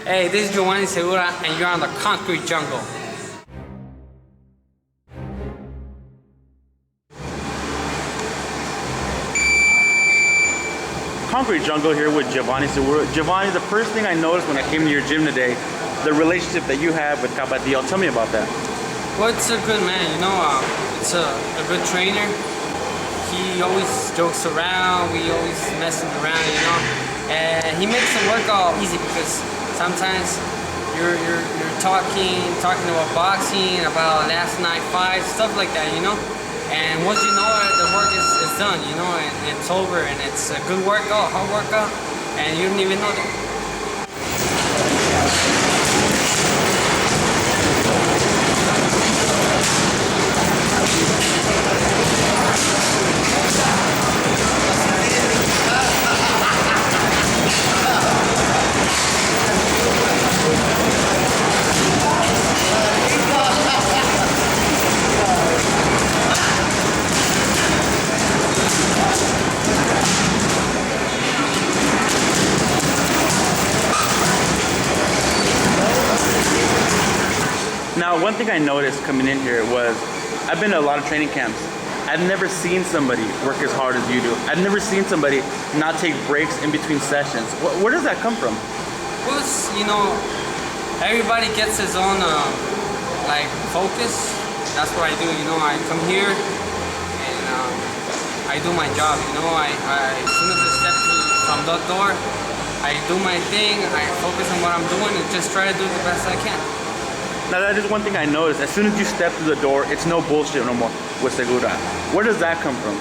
Hey, this is Giovanni Segura, and you're on the Concrete Jungle. Concrete Jungle here with Giovanni Segura. Giovanni, the first thing I noticed when I came to your gym today, the relationship that you have with Capetillo. Tell me about that. Well, it's a good man, you know. It's a good trainer. He always jokes around. We always messing around, you know. And he makes the workout easy because sometimes you're talking about boxing, about last night fights, stuff like that, you know. And once you know it, the work is done, you know, and it's over, and it's a good workout, hard workout, and you don't even know that. Now, one thing I noticed coming in here was, I've been to a lot of training camps. I've never seen somebody work as hard as you do. I've never seen somebody not take breaks in between sessions. Where does that come from? Well, you know, everybody gets his own like focus. That's what I do. You know, I come here and I do my job. You know, as soon as I step from that door, I do my thing. I focus on what I'm doing and just try to do the best I can. Now that is one thing I noticed. As soon as you step through the door, it's no bullshit no more with Segura. Where does that come from?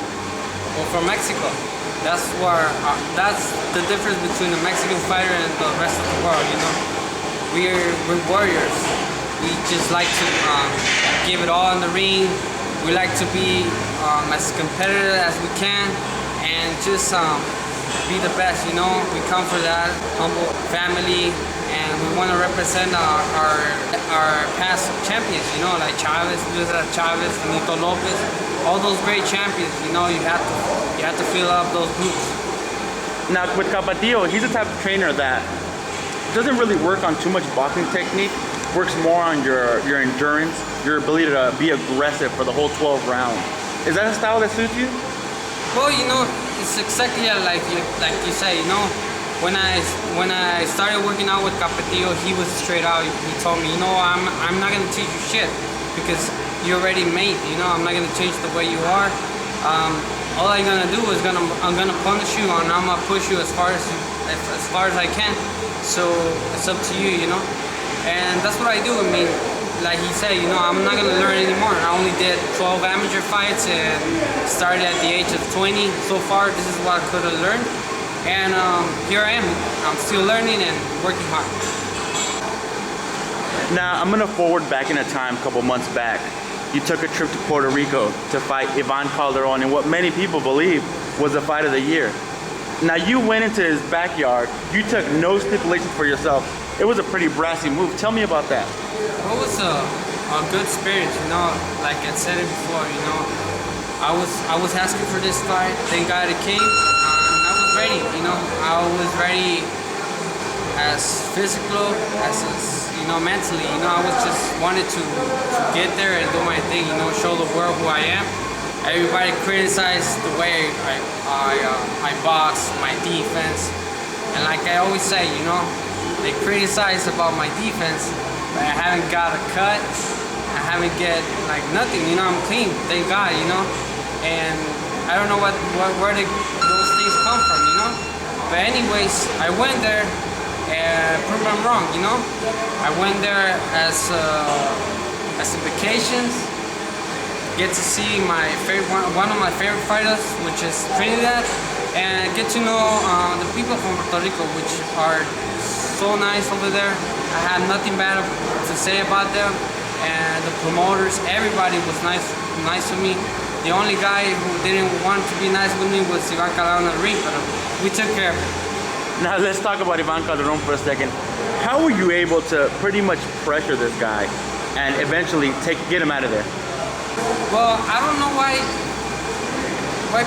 Well, from Mexico. That's the difference between a Mexican fighter and the rest of the world. You know, we're warriors. We just like to give it all in the ring. We like to be as competitive as we can and just be the best. You know, we come for that humble family. And we want to represent our past champions, you know, like Chavez, Nito Lopez, all those great champions. You know, you have to fill up those groups. Now with Capetillo, he's the type of trainer that doesn't really work on too much boxing technique. Works more on your endurance, your ability to be aggressive for the whole 12 rounds. Is that a style that suits you? Well, you know, it's exactly like you say, you know. When I started working out with Capetillo, he was straight out. He told me, you know, I'm not gonna teach you shit because you're already made. You know, I'm not gonna change the way you are. All I'm gonna do is I'm gonna punish you and I'm gonna push you as far as I can. So it's up to you, you know. And that's what I do. I mean, like he said, you know, I'm not gonna learn anymore. I only did 12 amateur fights and started at the age of 20. So far, this is what I could have learned. And here I am. I'm still learning and working hard. Now, I'm gonna forward back in a time, a couple months back. You took a trip to Puerto Rico to fight Ivan Calderon in what many people believe was the fight of the year. Now, you went into his backyard. You took no stipulations for yourself. It was a pretty brassy move. Tell me about that. It was a good spirit, you know. Like I said it before, you know. I was asking for this fight. Thank God it came. Ready, you know. I was ready as physical as you know, mentally. You know, I was just wanted to get there and do my thing. You know, show the world who I am. Everybody criticized the way I box, my defense, and like I always say, you know, they criticize about my defense, but I haven't got a cut. I haven't get like nothing. You know, I'm clean. Thank God. You know, and I don't know where those things come from, you know. But anyways, I went there and prove I'm wrong, you know. I went there as a vacation, get to see one of my favorite fighters, which is Trinidad, and get to know the people from Puerto Rico, which are so nice over there. I had nothing bad to say about them, and the promoters, everybody was nice to me. The only guy who didn't want to be nice with me was Ivan Calderon on the ring, but we took care of it. Now let's talk about Ivan Calderon for a second. How were you able to pretty much pressure this guy and eventually get him out of there? Well, I don't know why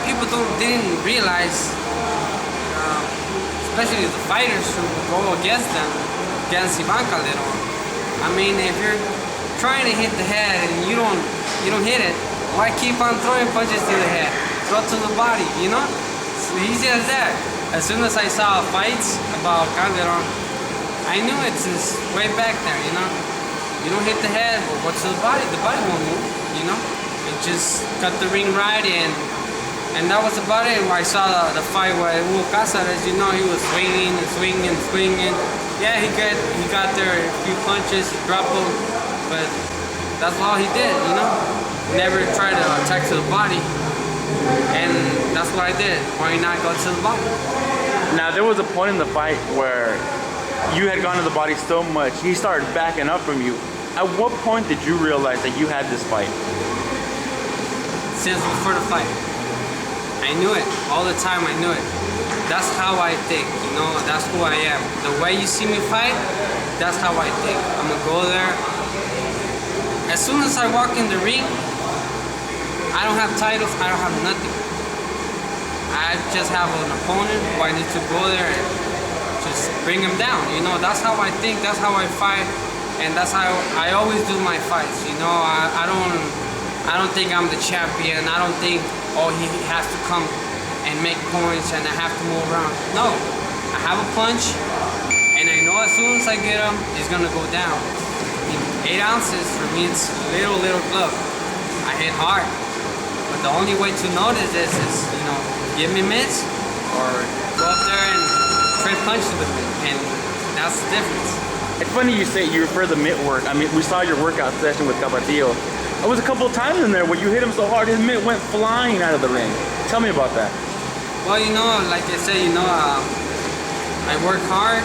people didn't realize, especially the fighters who go against them, against Ivan Calderon. I mean, if you're trying to hit the head and you don't hit it, why keep on throwing punches to the head? Throw to the body, you know? It's easy as that. As soon as I saw fights about Calderon, I knew it's just way back there, you know? You don't hit the head, but what's to the body? The body won't move, you know? It just cut the ring right in. And that was about it. I saw the fight where Hugo Casares, you know, he was swinging and swinging and swinging. Yeah, he got there a few punches, he dropped them, but that's all he did, you know? Never tried to attack to the body. And that's what I did. Why not go to the body? Now, there was a point in the fight where you had gone to the body so much, he started backing up from you. At what point did you realize that you had this fight? Since before the fight. I knew it. All the time I knew it. That's how I think, you know, that's who I am. The way you see me fight, that's how I think. I'm gonna go there. As soon as I walk in the ring, I don't have titles, I don't have nothing. I just have an opponent who I need to go there and just bring him down, you know. That's how I think, that's how I fight, and that's how I always do my fights, you know. I don't think I'm the champion. I don't think, oh, he has to come and make points and I have to move around. No, I have a punch and I know as soon as I get him, he's gonna go down. I mean, 8 ounces for me, it's little glove. I hit hard, but the only way to notice this is, you know, give me mitts or go up there and trade punches with me, and that's the difference. It's funny you say you refer to mitt work. I mean, we saw your workout session with Capetillo. There was a couple of times in there where you hit him so hard his mitt went flying out of the ring. Tell me about that. Well, you know, like I said, you know, I work hard.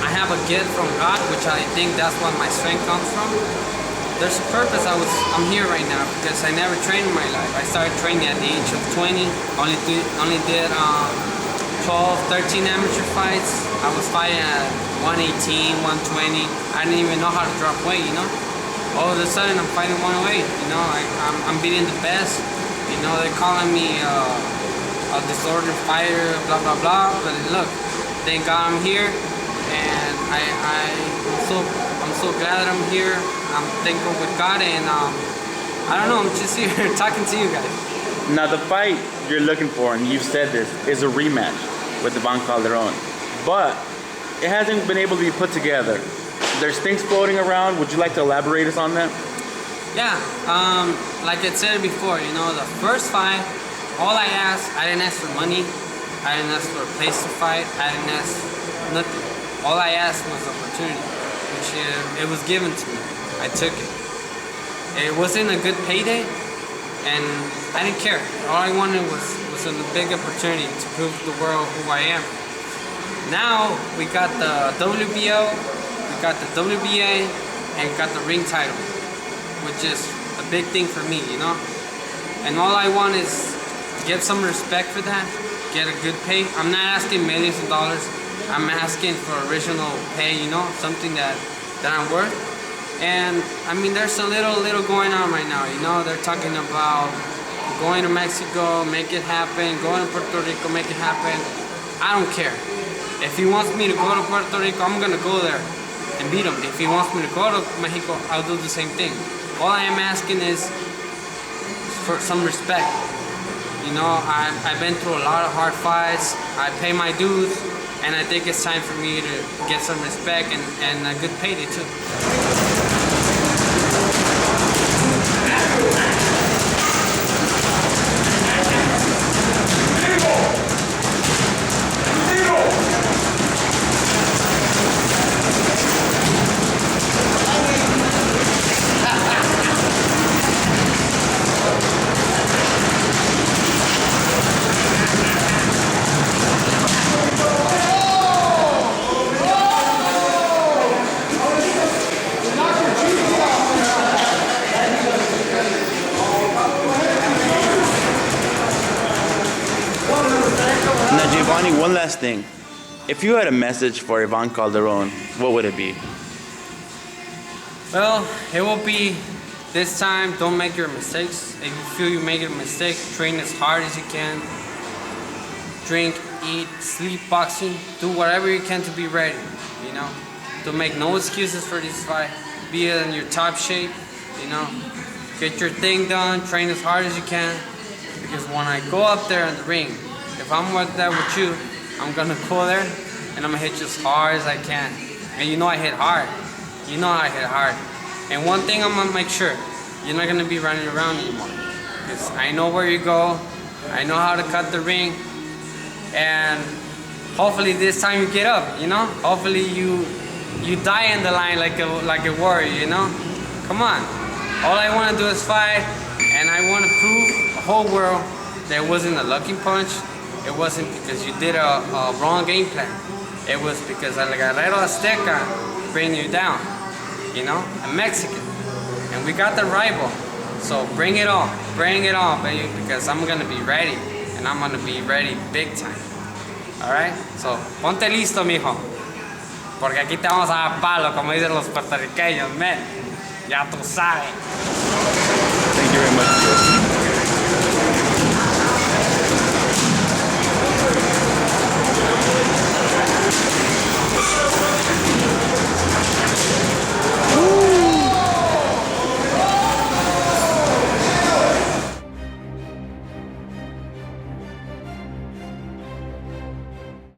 I have a gift from God, which I think that's what my strength comes from. There's a purpose I'm here right now because I never trained in my life. I started training at the age of 20. Only did 12, 13 amateur fights. I was fighting at 118, 120. I didn't even know how to drop weight, you know. All of a sudden, I'm fighting 108. You know, I'm beating the best. You know, they're calling me a disordered fighter, blah blah blah. But look, thank God I'm here, and I'm so glad that I'm here. I'm thankful with God, and I don't know. I'm just here talking to you guys. Now, the fight you're looking for, and you've said this, is a rematch with Ivan Calderon, but it hasn't been able to be put together. There's things floating around. Would you like to elaborate us on that? Yeah, like I said before, you know, the first fight, all I didn't ask for money, I didn't ask for a place to fight, I didn't ask nothing. All I asked was opportunity, which it was given to me. I took it. It wasn't a good payday, and I didn't care. All I wanted was a big opportunity to prove to the world who I am. Now we got the WBO, we got the WBA, and got the ring title, which is a big thing for me, you know. And all I want is get some respect for that, get a good pay. I'm not asking millions of dollars. I'm asking for original pay, you know, something that I'm worth. And I mean, there's a little going on right now, you know. They're talking about going to Mexico, make it happen, going to Puerto Rico, make it happen. I don't care. If he wants me to go to Puerto Rico, I'm gonna go there and beat him. If he wants me to go to Mexico, I'll do the same thing. All I am asking is for some respect. You know, I've been through a lot of hard fights. I pay my dues, and I think it's time for me to get some respect and a good payday too. Now, Giovanni, one last thing. If you had a message for Ivan Calderon, what would it be? Well, it will be this time, don't make your mistakes. If you feel you're making a mistake, train as hard as you can. Drink eat, sleep boxing, do whatever you can to be ready, you know, to make no excuses for this fight, be in your top shape, you know, get your thing done, train as hard as you can, because when I go up there in the ring, if I'm right there with you, I'm gonna go there and I'm gonna hit you as hard as I can. And you know I hit hard. You know I hit hard. And one thing I'm gonna make sure, you're not gonna be running around anymore. Because I know where you go, I know how to cut the ring, and hopefully this time you get up, you know? Hopefully you die in the line like a warrior, you know? Come on. All I wanna do is fight, and I wanna prove the whole world that it wasn't a lucky punch. It wasn't because you did a wrong game plan. It was because El Guerrero Azteca bring you down, you know, a Mexican. And we got the rival. So bring it on, baby, because I'm gonna be ready. And I'm gonna be ready big time. Alright? So, ponte listo, mijo. Porque aquí te vamos a dar palo, como dicen los puertorriqueños, man. Ya tú sabes. Thank you very much.